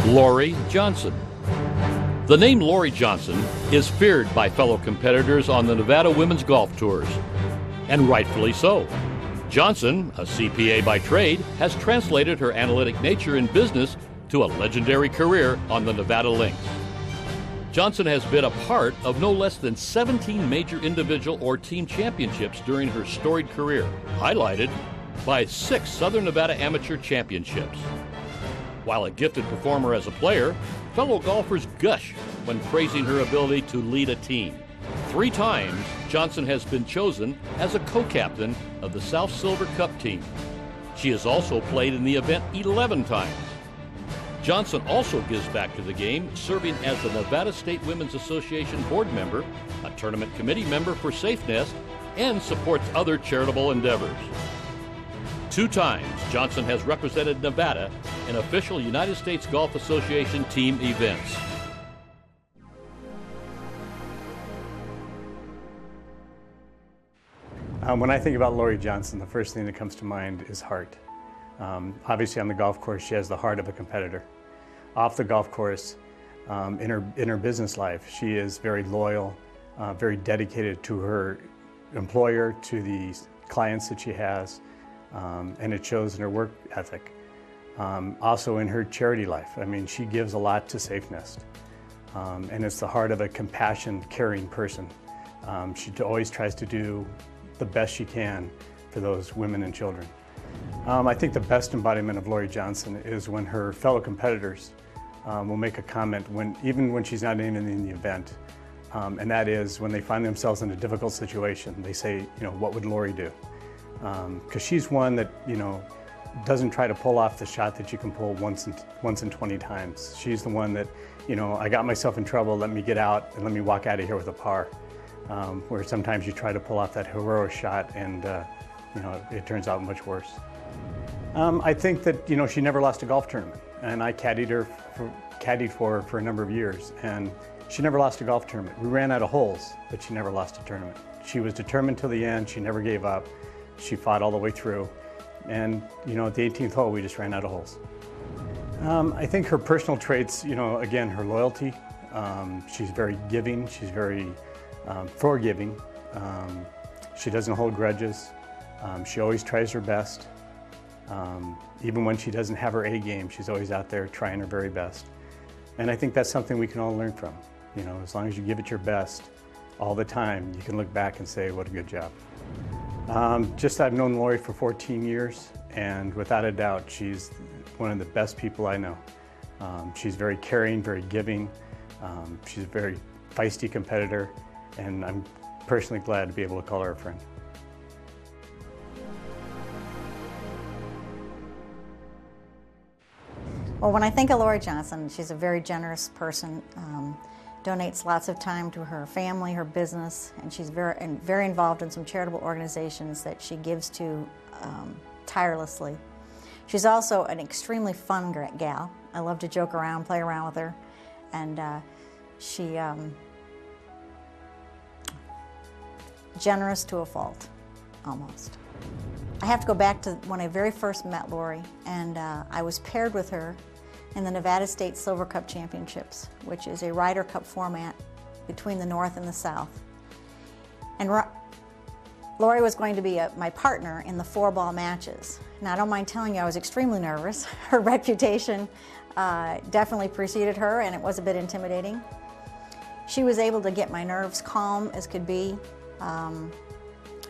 Laurie Johnson. The name Laurie Johnson is feared by fellow competitors on the Nevada Women's Golf Tours, and rightfully so. Johnson, a CPA by trade, has translated her analytic nature in business to a legendary career on the Nevada links. Johnson has been a part of no less than 17 major individual or team championships during her storied career, highlighted by 6 Southern Nevada Amateur Championships. While a gifted performer as a player, fellow golfers gush when praising her ability to lead a team. 3 times, Johnson has been chosen as a co-captain of the South Silver Cup team. She has also played in the event 11 times. Johnson also gives back to the game, serving as the Nevada State Women's Association board member, a tournament committee member for Safe Nest, and supports other charitable endeavors. 2 times, Johnson has represented Nevada in official United States Golf Association team events. When I think about Laurie Johnson, the first thing that comes to mind is heart. Obviously on the golf course, she has the heart of a competitor. Off the golf course, in her business life, she is very loyal, very dedicated to her employer, to the clients that she has, and it shows in her work ethic. Also in her charity life, I mean, she gives a lot to Safe Nest, and it's the heart of a compassionate, caring person. She always tries to do the best she can for those women and children. I think the best embodiment of Laurie Johnson is when her fellow competitors will make a comment, even when she's not even in the event, and that is when they find themselves in a difficult situation, they say, what would Laurie do? Because she's one that, doesn't try to pull off the shot that you can pull once in 20 times. She's the one that, I got myself in trouble, let me get out and let me walk out of here with a par. Where sometimes you try to pull off that heroic shot and, it turns out much worse. I think that, she never lost a golf tournament, and I caddied for her for a number of years, and she never lost a golf tournament. We ran out of holes, but she never lost a tournament. She was determined till the end. She never gave up. She fought all the way through, and at the 18th hole, we just ran out of holes. I think her personal traits, again, her loyalty. She's very giving. She's very forgiving. She doesn't hold grudges. She always tries her best. Even when she doesn't have her A game, she's always out there trying her very best. And I think that's something we can all learn from. As long as you give it your best all the time, you can look back and say, what a good job. I've known Laurie for 14 years, and without a doubt, she's one of the best people I know. She's very caring, very giving. She's a very feisty competitor, and I'm personally glad to be able to call her a friend. Well, when I think of Laurie Johnson, she's a very generous person, donates lots of time to her family, her business, and she's very involved in some charitable organizations that she gives to tirelessly. She's also an extremely fun gal. I love to joke around, play around with her, and she generous to a fault, almost. I have to go back to when I very first met Laurie, and I was paired with her in the Nevada State Silver Cup Championships, which is a Ryder Cup format between the North and the South. And Laurie was going to be my partner in the 4-ball matches. Now, I don't mind telling you, I was extremely nervous. Her reputation definitely preceded her, and it was a bit intimidating. She was able to get my nerves calm as could be.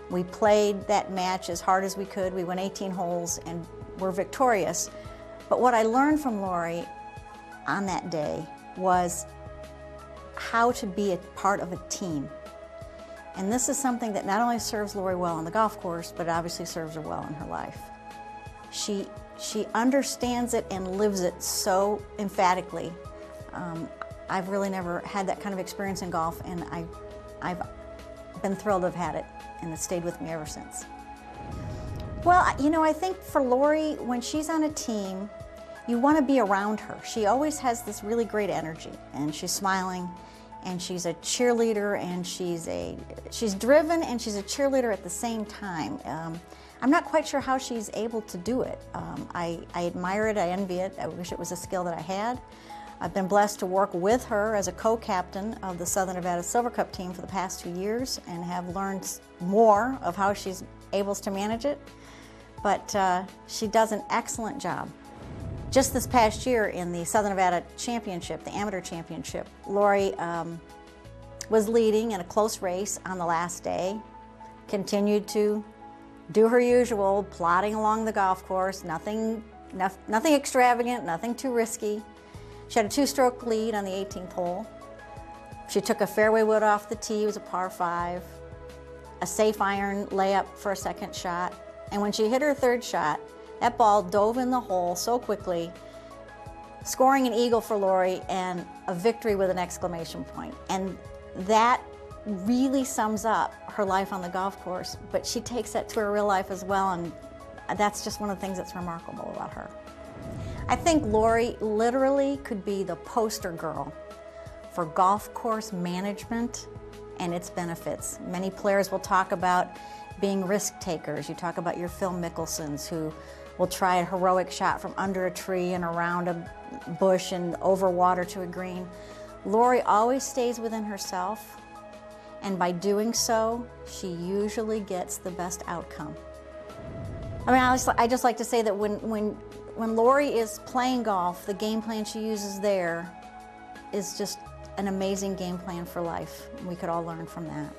We played that match as hard as we could. We went 18 holes and were victorious. But what I learned from Laurie on that day was how to be a part of a team. And this is something that not only serves Laurie well on the golf course, but obviously serves her well in her life. She understands it and lives it so emphatically. I've really never had that kind of experience in golf, and I've been thrilled to have had it, and it's stayed with me ever since. Well, I think for Laurie, when she's on a team, you want to be around her. She always has this really great energy, and she's smiling, and she's a cheerleader, and she's driven, and she's a cheerleader at the same time. I'm not quite sure how she's able to do it. I admire it, I envy it, I wish it was a skill that I had. I've been blessed to work with her as a co-captain of the Southern Nevada Silver Cup team for the past 2 years and have learned more of how she's able to manage it. But she does an excellent job. Just this past year in the Southern Nevada Championship, the Amateur Championship, Laurie was leading in a close race on the last day, continued to do her usual, plodding along the golf course, nothing extravagant, nothing too risky. She had a 2-stroke lead on the 18th hole. She took a fairway wood off the tee, it was a par 5, a safe iron layup for a second shot, and when she hit her 3rd shot, that ball dove in the hole so quickly, scoring an eagle for Laurie and a victory with an exclamation point. And that really sums up her life on the golf course, but she takes that to her real life as well, and that's just one of the things that's remarkable about her. I think Laurie literally could be the poster girl for golf course management and its benefits. Many players will talk about being risk takers. You talk about your Phil Mickelsons who will try a heroic shot from under a tree and around a bush and over water to a green. Laurie always stays within herself, and by doing so, she usually gets the best outcome. I mean, I just like to say that when Laurie is playing golf, the game plan she uses there is just an amazing game plan for life. We could all learn from that.